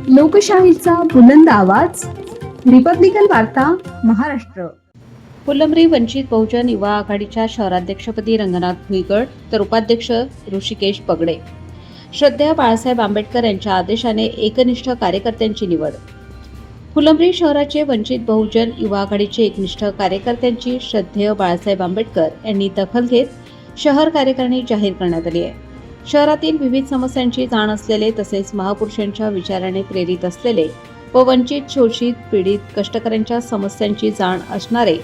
लोकशाहीचा बुलंद आवाज, रिपब्लिकन वार्ता, महाराष्ट्र. फुलंब्री वंचित बहुजन युवा आघाडीच्या शहराध्यक्षपदी रंगनाथ भुईगड तर उपाध्यक्ष ऋषिकेश पगडे. श्रद्धेय बाळासाहेब आंबेडकर यांच्या आदेशाने एकनिष्ठ कार्यकर्त्यांची निवड. फुलंब्री शहराचे वंचित बहुजन युवा आघाडीचे एकनिष्ठ कार्यकर्त्यांची श्रद्धेय बाळासाहेब आंबेडकर यांनी दखल घेत शहर कार्यकारिणी जाहीर करण्यात आली आहे. शहरातील विविध समस्यांची जाण असलेले तसेच महापुरुषांच्या विचाराने प्रेरित असलेले व वंचित, शोषित, पीडित, कष्टकऱ्यांच्या समस्यांची जाण असणारे,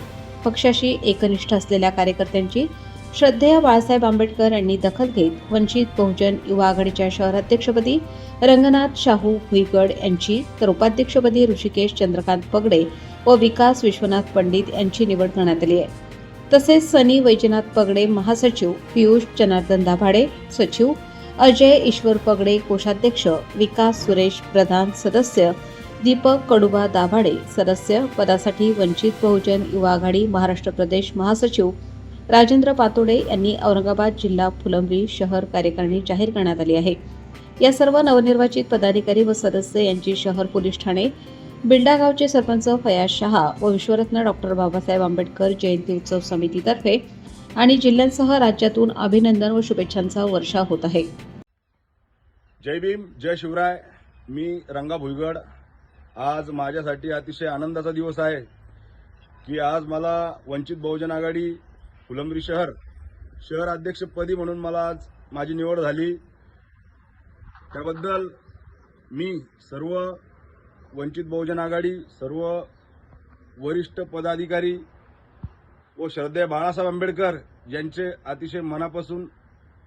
पक्षाशी एकनिष्ठ असलेल्या कार्यकर्त्यांची श्रद्धेय बाळासाहेब आंबेडकर यांनी दखल घेत वंचित बहुजन युवा आघाडीच्या शहराध्यक्षपदी रंगनाथ शाहू भुईगड यांची तर उपाध्यक्षपदी ऋषिकेश चंद्रकांत पगडे व विकास विश्वनाथ पंडित यांची निवड करण्यात आली आहे. तसेच सनी वैजनाथ पगडे महासचिव, पियुष जनार्दन दाभाडे सचिव, अजय ईश्वर पगडे कोषाध्यक्ष, विकास सुरेश प्रधान सदस्य, दीपक कडुबा दाभाडे सदस्य पदासाठी वंचित बहुजन युवा आघाडी महाराष्ट्र प्रदेश महासचिव राजेंद्र पातोडे यांनी औरंगाबाद जिल्हा फुलंब्री शहर कार्यकारिणी जाहीर करण्यात आली आहे. या सर्व नवनिर्वाचित पदाधिकारी व सदस्य यांची शहर पोलीस ठाणे बिल्डा गावचे सरपंच फयाज शहा व विश्वरत्न डॉक्टर बाबासाहेब आंबेडकर जयंती उत्सव समितीतर्फे आणि जिल्ह्यांसह राज्यातून अभिनंदन व शुभेच्छांचा वर्षाव होत आहे. जय भीम, जय शिवराय. मी रंगा भुईगड. आज माझ्यासाठी अतिशय आनंदाचा दिवस आहे की आज मला वंचित बहुजन आघाडी फुलंब्री शहर अध्यक्षपदी म्हणून मला आज माझी निवड झाली. त्याबद्दल मी सर्व वंचित बहुजन आघाडी, सर्व वरिष्ठ पदाधिकारी व श्रद्धेय बाळासाहेब आंबेडकर यांचे अतिशय मनापासून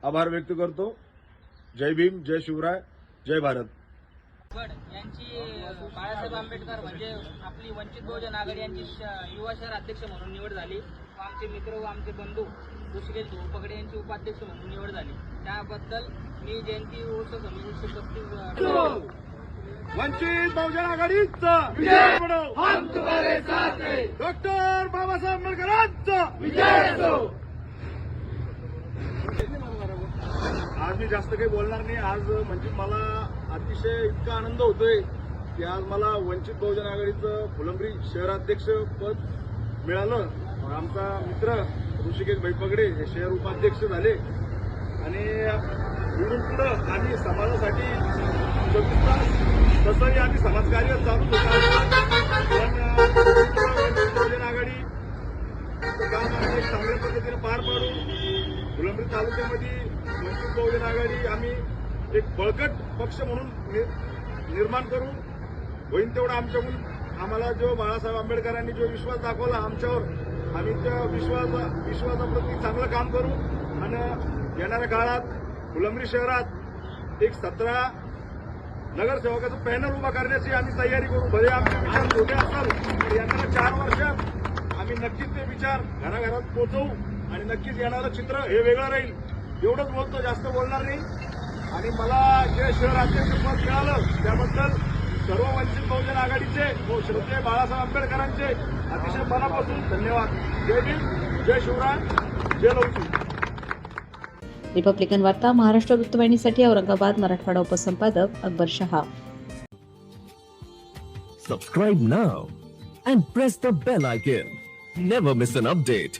आभार व्यक्त करतो. जय भीम, जय शिवराय, जय भारत. यांची बाळासाहेब आंबेडकर म्हणजे आपली वंचित बहुजन आघाडी यांची युवा शहर अध्यक्ष म्हणून निवड झाली. आमचे मित्र व आमचे बंधू ऋषिकेश पगडे यांची उपाध्यक्ष म्हणून निवड झाली. त्याबद्दल मी जयंती उत्सव समितीचे उपस्थित वंचित बहुजन आघाडीचा विजय असो. हम तुम्हारे साथ हैं. डॉक्टर बाबासाहेब आंबेडकरांचा विजय असो. आज मी जास्त काही बोलणार नाही. आज म्हणजे मला अतिशय इतका आनंद होतोय की आज मला वंचित बहुजन आघाडीचं फुलंब्री शहराध्यक्ष पद मिळालं. आमचा मित्र ऋषिकेश पगडे हे शहर उपाध्यक्ष झाले आणि इकडून पुढं आम्ही समाजासाठी 24 तास तसंही आम्ही समाजकार्य चालू होतं. बहुजन आघाडी काम आम्ही एक चांगल्या पद्धतीने पार पाडू. फुलंब्री तालुक्यामध्ये वंचित बहुजन आघाडी आम्ही एक बळकट पक्ष म्हणून निर्माण करू. होईल तेवढा आमच्याकडून आम्हाला जो बाळासाहेब आंबेडकरांनी जो विश्वास दाखवला आमच्यावर, आम्ही त्या विश्वासाप्रती चांगलं काम करू आणि येणाऱ्या काळात फुलंब्री शहरात एक 17 नगरसेवकाचं पॅनल उभा करण्याची आम्ही तयारी करू. भले आमचे विचार छोटे असतात तर येणाऱ्या 4 वर्षात आम्ही नक्कीच ते विचार घराघरात पोहोचवू आणि नक्कीच येणारं चित्र हे वेगळं राहील. एवढंच बोलतो, जास्त बोलणार नाही. आणि मला जे शहर अध्यक्षपद मिळालं त्याबद्दल सर्व वंचित बहुजन आघाडीचे व श्रद्धेय बाळासाहेब आंबेडकरांचे अतिशय मनापासून धन्यवाद. जय भीम, जय शिवराय, जय लवचिक. रिपब्लिकन वार्ता Maharashtra वृत्तवाहिनीसाठी Aurangabad Marathwada उपसंपादक Akbar Shah. Subscribe now and press the bell icon. Never miss an update.